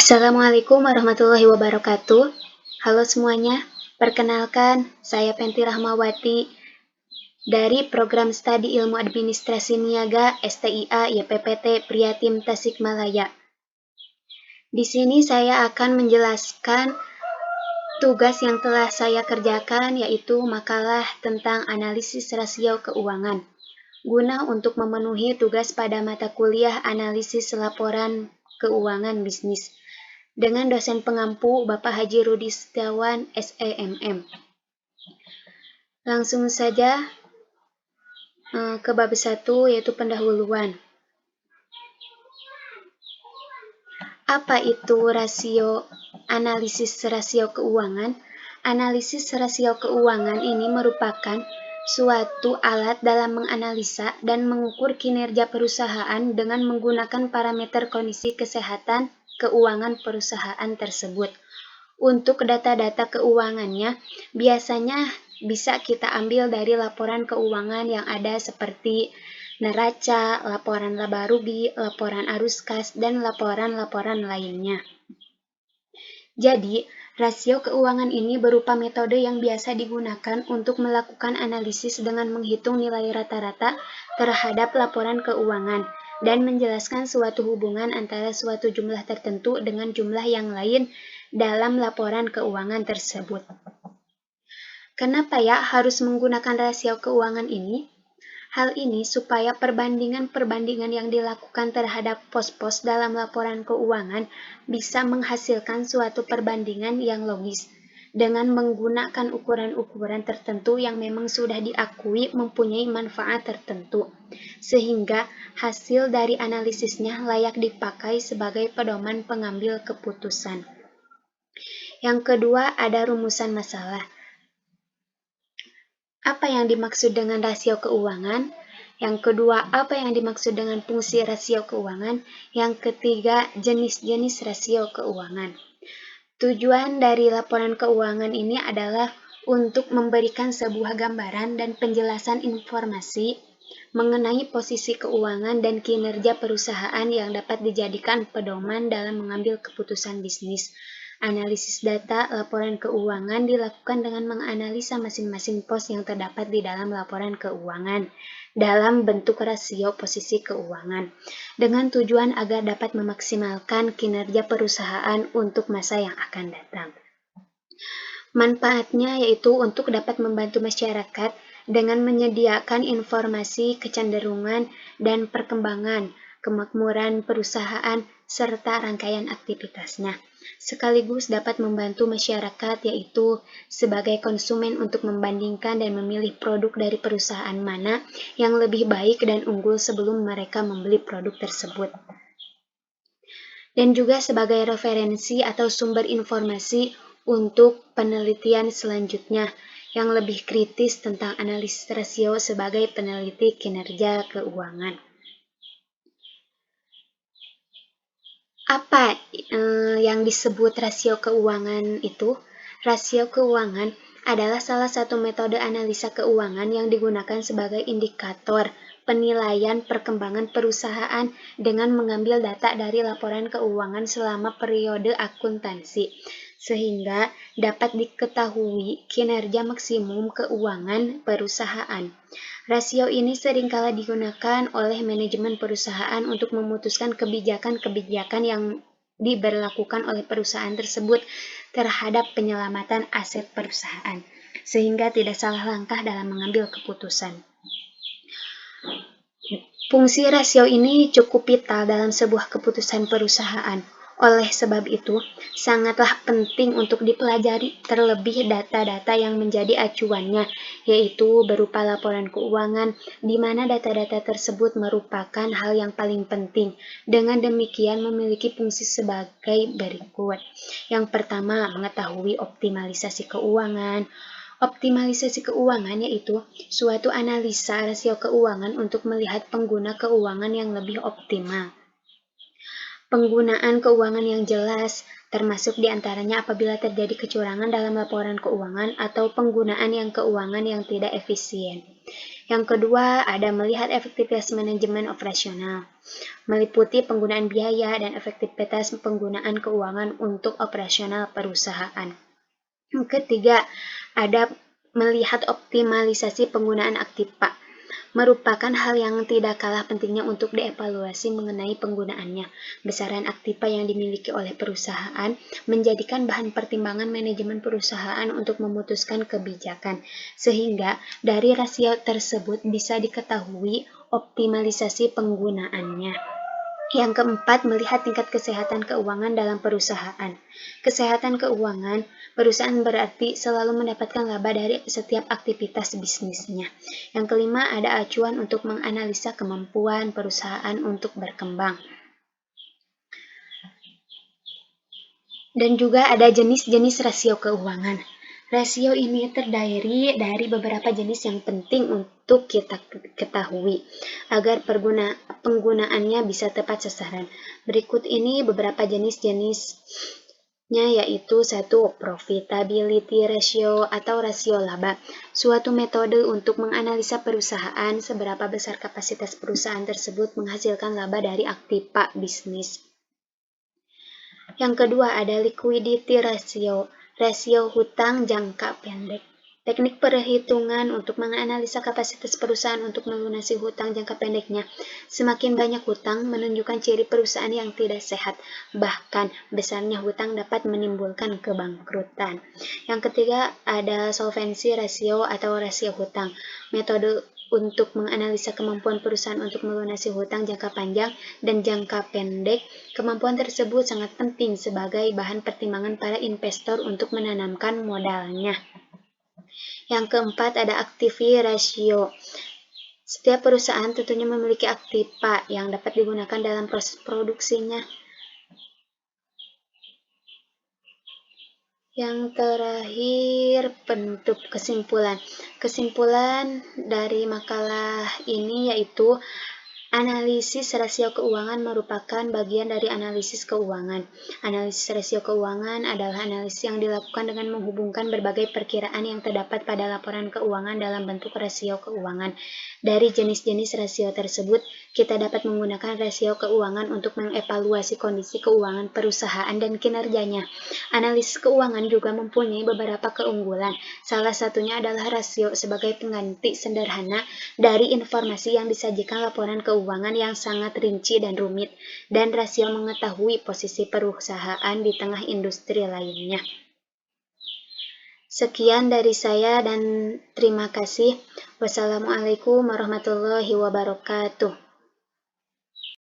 Assalamualaikum warahmatullahi wabarakatuh. Halo semuanya, perkenalkan saya Penti Rahmawati dari Program Studi Ilmu Administrasi Niaga STIA YPPT Prihatim Tasikmalaya. Di sini saya akan menjelaskan tugas yang telah saya kerjakan, yaitu makalah tentang analisis rasio keuangan, guna untuk memenuhi tugas pada mata kuliah analisis laporan keuangan bisnis dengan dosen pengampu Bapak Haji Rudi Setiawan SEMM. Langsung saja ke bab 1, yaitu pendahuluan. Apa itu analisis rasio keuangan? Analisis rasio keuangan ini merupakan suatu alat dalam menganalisa dan mengukur kinerja perusahaan dengan menggunakan parameter kondisi kesehatan keuangan perusahaan tersebut. Untuk data-data keuangannya, biasanya bisa kita ambil dari laporan keuangan yang ada seperti neraca, laporan laba rugi, laporan arus kas, dan laporan-laporan lainnya. Jadi, rasio keuangan ini berupa metode yang biasa digunakan untuk melakukan analisis dengan menghitung nilai rata-rata terhadap laporan keuangan dan menjelaskan suatu hubungan antara suatu jumlah tertentu dengan jumlah yang lain dalam laporan keuangan tersebut. Kenapa ya harus menggunakan rasio keuangan ini? Hal ini supaya perbandingan-perbandingan yang dilakukan terhadap pos-pos dalam laporan keuangan bisa menghasilkan suatu perbandingan yang logis dengan menggunakan ukuran-ukuran tertentu yang memang sudah diakui mempunyai manfaat tertentu, sehingga hasil dari analisisnya layak dipakai sebagai pedoman pengambil keputusan. Yang kedua, ada rumusan masalah. Apa yang dimaksud dengan rasio keuangan? Yang kedua, apa yang dimaksud dengan fungsi rasio keuangan? Yang ketiga, jenis-jenis rasio keuangan. Tujuan dari laporan keuangan ini adalah untuk memberikan sebuah gambaran dan penjelasan informasi mengenai posisi keuangan dan kinerja perusahaan yang dapat dijadikan pedoman dalam mengambil keputusan bisnis. Analisis data laporan keuangan dilakukan dengan menganalisa masing-masing pos yang terdapat di dalam laporan keuangan dalam bentuk rasio posisi keuangan dengan tujuan agar dapat memaksimalkan kinerja perusahaan untuk masa yang akan datang. Manfaatnya yaitu untuk dapat membantu masyarakat dengan menyediakan informasi kecenderungan dan perkembangan kemakmuran perusahaan serta rangkaian aktivitasnya, sekaligus dapat membantu masyarakat yaitu sebagai konsumen untuk membandingkan dan memilih produk dari perusahaan mana yang lebih baik dan unggul sebelum mereka membeli produk tersebut. Dan juga sebagai referensi atau sumber informasi untuk penelitian selanjutnya yang lebih kritis tentang analisis rasio sebagai peneliti kinerja keuangan. Apa yang disebut rasio keuangan itu? Rasio keuangan adalah salah satu metode analisa keuangan yang digunakan sebagai indikator penilaian perkembangan perusahaan dengan mengambil data dari laporan keuangan selama periode akuntansi, sehingga dapat diketahui kinerja maksimum keuangan perusahaan. Rasio ini seringkali digunakan oleh manajemen perusahaan untuk memutuskan kebijakan-kebijakan yang diberlakukan oleh perusahaan tersebut terhadap penyelamatan aset perusahaan, sehingga tidak salah langkah dalam mengambil keputusan. Fungsi rasio ini cukup vital dalam sebuah keputusan perusahaan. Oleh sebab itu, sangatlah penting untuk dipelajari terlebih data-data yang menjadi acuannya, yaitu berupa laporan keuangan, di mana data-data tersebut merupakan hal yang paling penting. Dengan demikian memiliki fungsi sebagai berikut. Yang pertama, mengetahui optimalisasi keuangan. Optimalisasi keuangan yaitu suatu analisa rasio keuangan untuk melihat pengguna keuangan yang lebih optimal. Penggunaan keuangan yang jelas, termasuk diantaranya apabila terjadi kecurangan dalam laporan keuangan atau penggunaan keuangan yang tidak efisien. Yang kedua, ada melihat efektivitas manajemen operasional, meliputi penggunaan biaya dan efektivitas penggunaan keuangan untuk operasional perusahaan. Yang ketiga, ada melihat optimalisasi penggunaan aktiva, merupakan hal yang tidak kalah pentingnya untuk dievaluasi mengenai penggunaannya. Besaran aktiva yang dimiliki oleh perusahaan menjadikan bahan pertimbangan manajemen perusahaan untuk memutuskan kebijakan, sehingga dari rasio tersebut bisa diketahui optimalisasi penggunaannya. Yang keempat, melihat tingkat kesehatan keuangan dalam perusahaan. Kesehatan keuangan perusahaan berarti selalu mendapatkan laba dari setiap aktivitas bisnisnya. Yang kelima, ada acuan untuk menganalisa kemampuan perusahaan untuk berkembang. Dan juga ada jenis-jenis rasio keuangan. Rasio ini terdiri dari beberapa jenis yang penting untuk kita ketahui agar penggunaannya bisa tepat sasaran. Berikut ini beberapa jenis-jenisnya, yaitu 1. Profitability ratio atau rasio laba, suatu metode untuk menganalisa perusahaan seberapa besar kapasitas perusahaan tersebut menghasilkan laba dari aktiva bisnis. Yang kedua, ada liquidity ratio, rasio hutang jangka pendek. Teknik perhitungan untuk menganalisa kapasitas perusahaan untuk melunasi hutang jangka pendeknya. Semakin banyak hutang menunjukkan ciri perusahaan yang tidak sehat, bahkan besarnya hutang dapat menimbulkan kebangkrutan. Yang ketiga, ada solvency ratio atau rasio hutang, metode untuk menganalisa kemampuan perusahaan untuk melunasi hutang jangka panjang dan jangka pendek. Kemampuan tersebut sangat penting sebagai bahan pertimbangan para investor untuk menanamkan modalnya. Yang keempat, ada activity ratio. Setiap perusahaan tentunya memiliki aktiva yang dapat digunakan dalam proses produksinya. Yang terakhir, penutup kesimpulan. Kesimpulan dari makalah ini yaitu analisis rasio keuangan merupakan bagian dari analisis keuangan. Analisis rasio keuangan adalah analisis yang dilakukan dengan menghubungkan berbagai perkiraan yang terdapat pada laporan keuangan dalam bentuk rasio keuangan. Dari jenis-jenis rasio tersebut, kita dapat menggunakan rasio keuangan untuk mengevaluasi kondisi keuangan perusahaan dan kinerjanya. Analisis keuangan juga mempunyai beberapa keunggulan. Salah satunya adalah rasio sebagai pengganti sederhana dari informasi yang disajikan laporan keuangan yang sangat rinci dan rumit, dan rasio mengetahui posisi perusahaan di tengah industri lainnya. Sekian dari saya dan terima kasih. Wassalamualaikum warahmatullahi wabarakatuh.